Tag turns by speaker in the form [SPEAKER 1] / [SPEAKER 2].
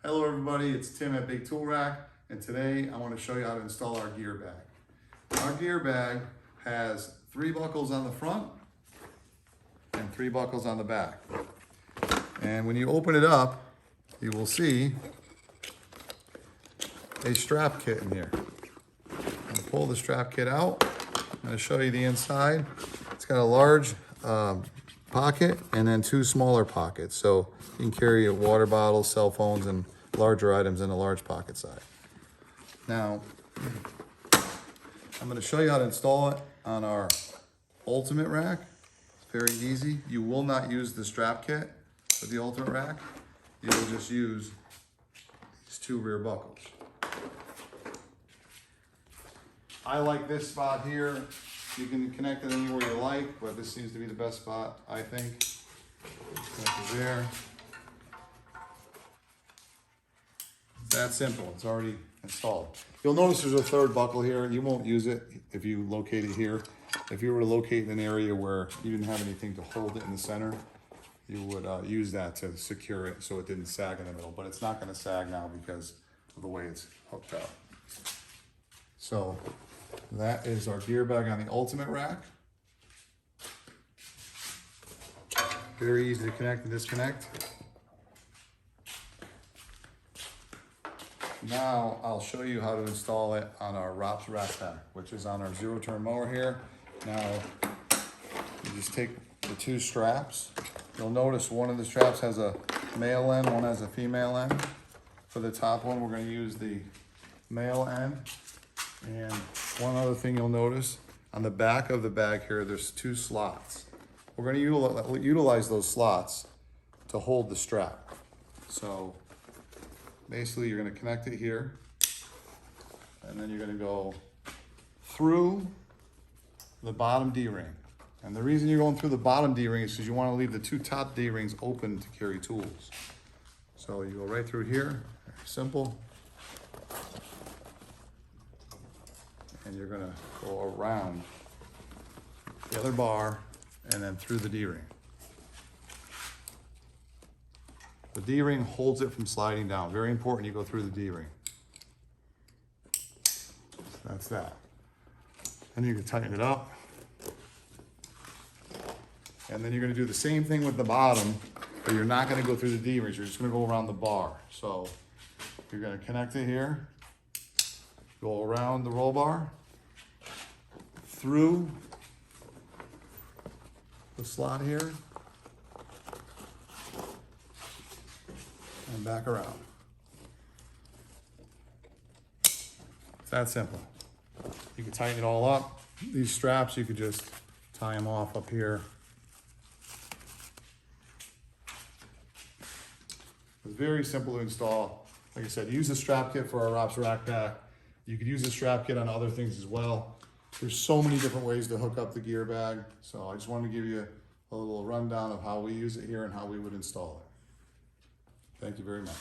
[SPEAKER 1] Hello everybody, it's Tim at BigToolRack, and today I want to show you how to install our gear bag. Our gear bag has 3 buckles on the front and 3 buckles on the back. And when you open it up, you will see a strap kit in here. I'll pull the strap kit out. I'm going to show you the inside. It's got a large pocket and then 2 smaller pockets, so you can carry a water bottle, cell phones, and larger items in a large pocket side. Now, I'm going to show you how to install it on our ultimate rack. It's very easy. You will not use the strap kit with the ultimate rack. You will just use these 2 rear buckles. I like this spot here. You can connect it anywhere you like, but this seems to be the best spot, I think. Connect it there. It's that simple. It's already installed. You'll notice there's a 3rd buckle here. You won't use it if you locate it here. If you were to locate in an area where you didn't have anything to hold it in the center, you would use that to secure it so it didn't sag in the middle. But it's not going to sag now because of the way it's hooked up. So that is our gear bag on the ultimate rack. Very easy to connect and disconnect. Now I'll show you how to install it on our RopsRackPack, which is on our 0-turn mower here. Now you just take the 2 straps. You'll notice one of the straps has a male end, one has a female end. For the top one, we're going to use the male end. And one other thing you'll notice, on the back of the bag here, there's 2 slots. We're going to utilize those slots to hold the strap. So basically you're going to connect it here, and then you're going to go through the bottom D-ring. And the reason you're going through the bottom D-ring is because you want to leave the 2 top D-rings open to carry tools. So you go right through here, very simple. And you're gonna go around the other bar and then through the D-ring. The D-ring holds it from sliding down. Very important you go through the D-ring. So that's that. And you can tighten it up. And then you're gonna do the same thing with the bottom, but you're not gonna go through the D-rings. You're just gonna go around the bar. So you're gonna connect it here. Go around the roll bar, through the slot here, and back around. It's that simple. You can tighten it all up. These straps, you could just tie them off up here. It's very simple to install. Like I said, use the strap kit for our RopsRackPack. You could use the strap kit on other things as well. There's so many different ways to hook up the gear bag. So I just wanted to give you a little rundown of how we use it here and how we would install it. Thank you very much.